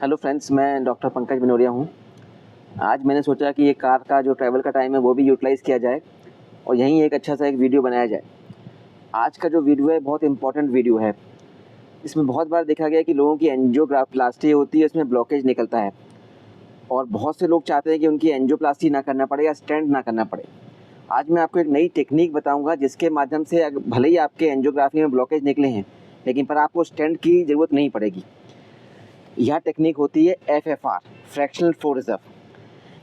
Hello friends, मैं doctor Pankaj बिनोरिया हूँ। आज मैंने सोचा कि ये कार का जो ट्रैवल का टाइम है वो भी यूटिलाइज़ किया जाए और यहीं एक अच्छा सा एक वीडियो बनाया जाए। आज का जो वीडियो है बहुत इम्पोर्टेंट वीडियो है। इसमें बहुत बार देखा गया है कि लोगों की एंजियोप्लास्टी होती है, उसमें ब्लॉकेज निकलता है और बहुत से लोग चाहते हैं कि उनकी एंजियोप्लास्टी ना करना पड़े या स्टेंट ना करना पड़े। आज मैं आपको एक नई टेक्निक बताऊँगा जिसके माध्यम से भले ही आपके एंजियोग्राफी में ब्लॉकेज निकले हैं, लेकिन पर आपको स्टेंट की ज़रूरत नहीं पड़ेगी। यह टेक्निक होती है FFR, फ्रैक्शनल फ्लो रिजर्व।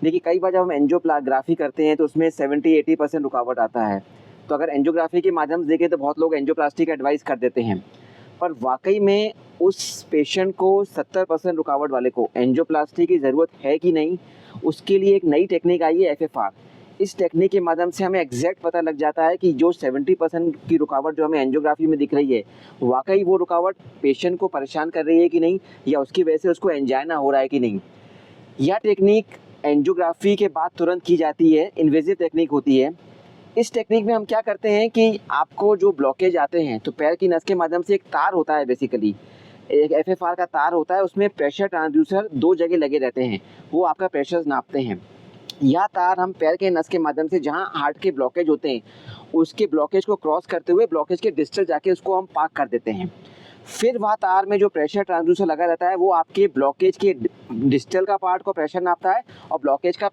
देखिए, कई बार जब हम एंजियोग्राफी करते हैं तो उसमें 70-80% रुकावट आता है। तो अगर एंजियोग्राफी के माध्यम से देखें तो बहुत लोग एंजियोप्लास्टी का एडवाइस कर देते हैं, पर वाकई में उस पेशेंट को 70% रुकावट वाले को एंजियोप्लास्टी की ज़रूरत है कि नहीं, उसके लिए एक नई टेक्निक आई है FFR। इस टेक्निक के माध्यम से हमें एग्जैक्ट पता लग जाता है कि जो 70% की रुकावट जो हमें एंजियोग्राफी में दिख रही है, वाकई वो रुकावट पेशेंट को परेशान कर रही है कि नहीं, या उसकी वजह से उसको एंजाइना हो रहा है कि नहीं। यह टेक्निक एंजियोग्राफी के बाद तुरंत की जाती है, इन्वेजिव टेक्निक होती है। इस टेक्निक में हम क्या करते हैं कि आपको जो ब्लॉकेज आते हैं तो पैर की नस के माध्यम से एक तार होता है, बेसिकली एक FFR का तार होता है, उसमें प्रेशर ट्रांसड्यूसर 2 जगह लगे रहते हैं, वो आपका प्रेशर नापते हैं। यह तार हम पैर के नस के माध्यम से जहां हार्ट के ब्लॉकेज होते हैं उसके ब्लॉकेज को क्रॉस करते हुए ब्लॉकेज के डिस्टल जाके उसको हम पाक कर देते हैं। फिर वह तार में जो प्रेशर ट्रांसड्यूसर लगा रहता है वो आपके ब्लॉकेज के डिस्टल का पार्ट को प्रेशर नापता है और ब्लॉकेज के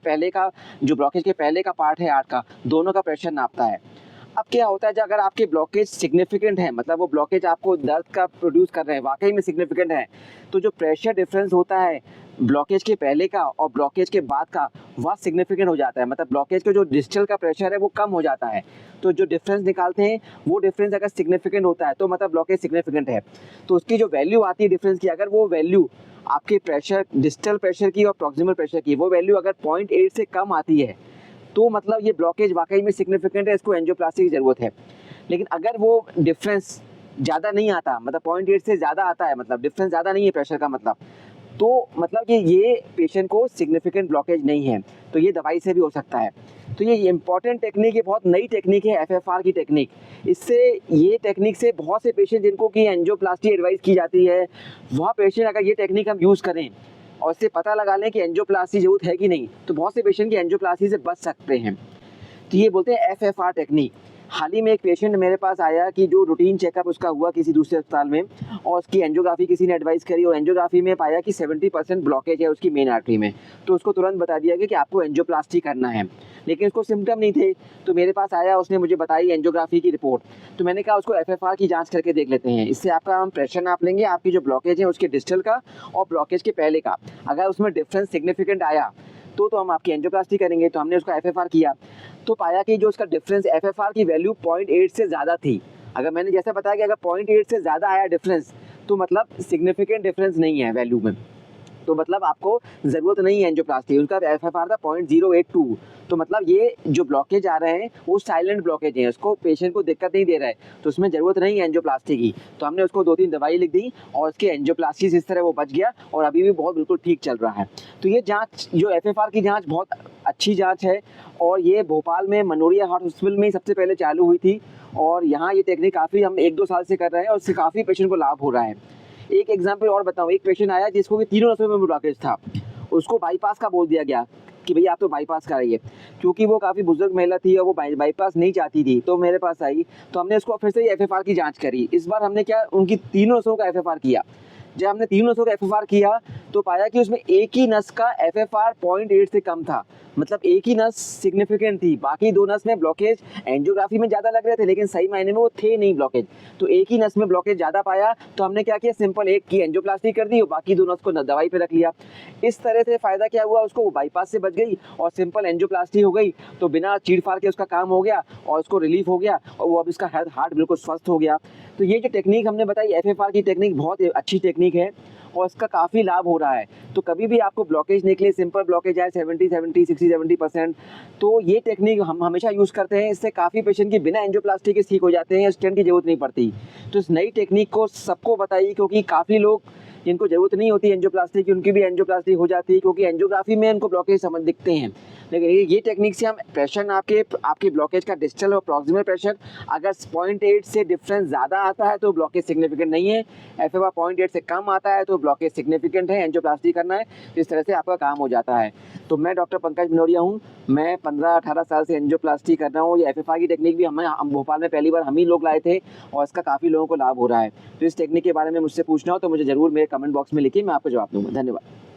पहले का पार्ट है हार्ट का, दोनों का प्रेशर नापता है। अब क्या होता है, जब अगर आपके ब्लॉकेज सिग्निफिकेंट है, मतलब वो ब्लॉकेज आपको दर्द का प्रोड्यूस कर रहे हैं, वाकई में सिग्निफिकेंट है, तो जो प्रेशर डिफरेंस होता है ब्लॉकेज के पहले का और ब्लॉकेज के बाद का, वह सिग्निफिकेंट हो जाता है। मतलब ब्लॉकेज का जो डिस्टल का प्रेशर है वो कम हो जाता है। तो जो डिफरेंस निकालते हैं वो डिफरेंस अगर सिग्निफिकेंट होता है तो मतलब ब्लॉकेज सिग्निफिकेंट है। तो उसकी जो वैल्यू आती है डिफरेंस की, अगर वो वैल्यू आपके प्रेशर, डिस्टल प्रेशर की और प्रॉक्सिमल प्रेशर की, वो वैल्यू अगर 0.8 से कम आती है तो मतलब ये ब्लॉकेज वाकई में सिग्निफिकेंट है, इसको एंजियोप्लास्टी की ज़रूरत है। लेकिन अगर वो डिफरेंस ज़्यादा नहीं आता, मतलब 0.8 से ज़्यादा आता है, मतलब डिफरेंस ज़्यादा नहीं है प्रेशर का, तो मतलब कि ये पेशेंट को सिग्निफिकेंट ब्लॉकेज नहीं है, तो ये दवाई से भी हो सकता है। तो ये इम्पॉर्टेंट टेक्निक है, बहुत नई टेक्निक है FFR की टेक्निक। इससे ये टेक्निक से बहुत से पेशेंट जिनको कि एंजियोप्लास्टी एडवाइस की जाती है, वह पेशेंट अगर ये टेक्निक हम यूज़ करें और इससे पता लगा लें कि एंजियोप्लास्टी ज़रूरत है कि नहीं, तो बहुत से पेशेंट की एंजियोप्लास्टी से बच सकते हैं। तो ये बोलते हैं FFR टेक्निक। हाल ही में एक पेशेंट मेरे पास आया कि जो रूटीन चेकअप उसका हुआ किसी दूसरे अस्पताल में और उसकी एंजियोग्राफी किसी ने एडवाइस करी और एंजियोग्राफी में पाया कि 70% ब्लॉकेज है उसकी मेन आर्टरी में। तो उसको तुरंत बता दिया गया कि आपको एंजियोप्लास्टी करना है, लेकिन उसको सिम्टम नहीं थे। तो मेरे पास आया, उसने मुझे बताई एंजियोग्राफी की रिपोर्ट। तो मैंने कहा उसको FFR की जाँच करके देख लेते हैं, इससे आपका हम प्रेशर नाप लेंगे, आपकी जो ब्लॉकेज है उसके डिस्टल का और ब्लॉकेज के पहले का, अगर उसमें डिफरेंस सिग्निफिकेंट आया तो हम आपकी एंजियोप्लास्टी करेंगे। तो हमने उसका FFR किया तो पाया कि जो उसका डिफरेंस FFR की वैल्यू 0.8 से ज़्यादा थी। अगर मैंने जैसे बताया कि अगर 0.8 से ज़्यादा आया डिफरेंस तो मतलब सिग्निफिकेंट डिफरेंस नहीं है वैल्यू में, तो मतलब आपको ज़रूरत नहीं है एंजियोप्लास्टी। उसका FFR था 0.082, तो मतलब ये जो ब्लॉकेज आ रहे हैं वो साइलेंट ब्लॉकेज हैं, उसको पेशेंट को दिक्कत नहीं दे रहा है, तो उसमें ज़रूरत नहीं है एंजियोप्लास्टी की। तो हमने उसको 2-3 दवाई लिख दी और उसके एंजियोप्लास्टी से इस तरह वो बच गया और अभी भी बहुत बिल्कुल ठीक चल रहा है। तो ये जाँच, जो FFR की जाँच, बहुत अच्छी जाँच है और ये भोपाल में मनोरिया हार्ट हॉस्पिटल में ही सबसे पहले चालू हुई थी और यहाँ ये टेक्निक काफ़ी हम 1-2 साल से कर रहे हैं और उससे काफ़ी पेशेंट को लाभ हो रहा है। एक एग्जाम्पल और बताऊँ, एक पेशेंट आया जिसको कि तीनों नसों में ब्लॉकेज था, उसको बाईपास का बोल दिया गया कि भैया आप तो बाईपास कराइए, क्योंकि वो काफ़ी बुजुर्ग महिला थी और वो बाईपास नहीं चाहती थी। तो मेरे पास आई तो हमने उसको फिर से FFR की जांच करी। इस बार हमने क्या, उनकी तीनों नसों का FFR किया। जब हमने तीनों नसों का FFR किया तो पाया कि उसमें एक ही नस का FFR 0.8 से कम था, मतलब एक ही नस सिग्निफिकेंट थी, बाकी 2 नस में ब्लॉकेज एंजियोग्राफी में ज़्यादा लग रहे थे लेकिन सही मायने में वो थे नहीं ब्लॉकेज। तो एक ही नस में ब्लॉकेज ज़्यादा पाया तो हमने क्या किया, सिंपल एक की एंजियोप्लास्टी कर दी और बाकी 2 नस को दवाई पे रख लिया। इस तरह से फ़ायदा क्या हुआ, उसको वो बाईपास से बच गई और सिंपल एंजियोप्लास्टी हो गई, तो बिना चीड़-फाड़ के उसका काम हो गया और उसको रिलीफ हो गया और वो अब इसका हार्ट बिल्कुल स्वस्थ हो गया। तो ये जो टेक्निक हमने बताई FFR की टेक्निक बहुत अच्छी टेक्निक है और इसका काफ़ी लाभ हो रहा है। तो कभी भी आपको ब्लॉकेज निकले, सिंपल ब्लॉकेज आए 70-70, 60-70%, तो ये टेक्निक हम हमेशा यूज़ करते हैं। इससे काफ़ी पेशेंट की बिना एंजियोप्लास्टी के ठीक हो जाते हैं, स्टेंट की ज़रूरत नहीं पड़ती। तो इस नई टेक्निक को सबको बताइए, क्योंकि काफ़ी लोग जिनको ज़रूरत नहीं होती एंजियोप्लास्टी की, उनकी भी एंजियोप्लास्टी हो जाती है, क्योंकि एंजियोग्राफी में उनको ब्लॉकेज समझ दिखते हैं। लेकिन ये टेक्निक से हम प्रेशर आपकी ब्लॉकेज का डिस्टल और प्रॉक्सिमल प्रेशर अगर 0.8 से डिफरेंस ज़्यादा आता है तो ब्लॉकेज सिग्निफिकेंट नहीं है, FFR 0.8 से कम आता है तो ब्लॉकेज सिग्निफिकेंट है, एंजियोप्लास्टी करना है। तो इस तरह से आपका काम हो जाता है। तो मैं डॉक्टर पंकज भनोरिया हूँ, मैं 15-18 साल से एंजियोप्लास्टी कर रहा हूँ। ये FFR की टेक्निक भी हम भोपाल में पहली बार हम ही लोग लाए थे और इसका काफ़ी लोगों को लाभ हो रहा है। तो इस टेक्निक के बारे में मुझसे पूछना हो तो मुझे ज़रूर मेरे कमेंट बॉक्स में लिखिए, मैं आपको जवाब दूँगा। धन्यवाद।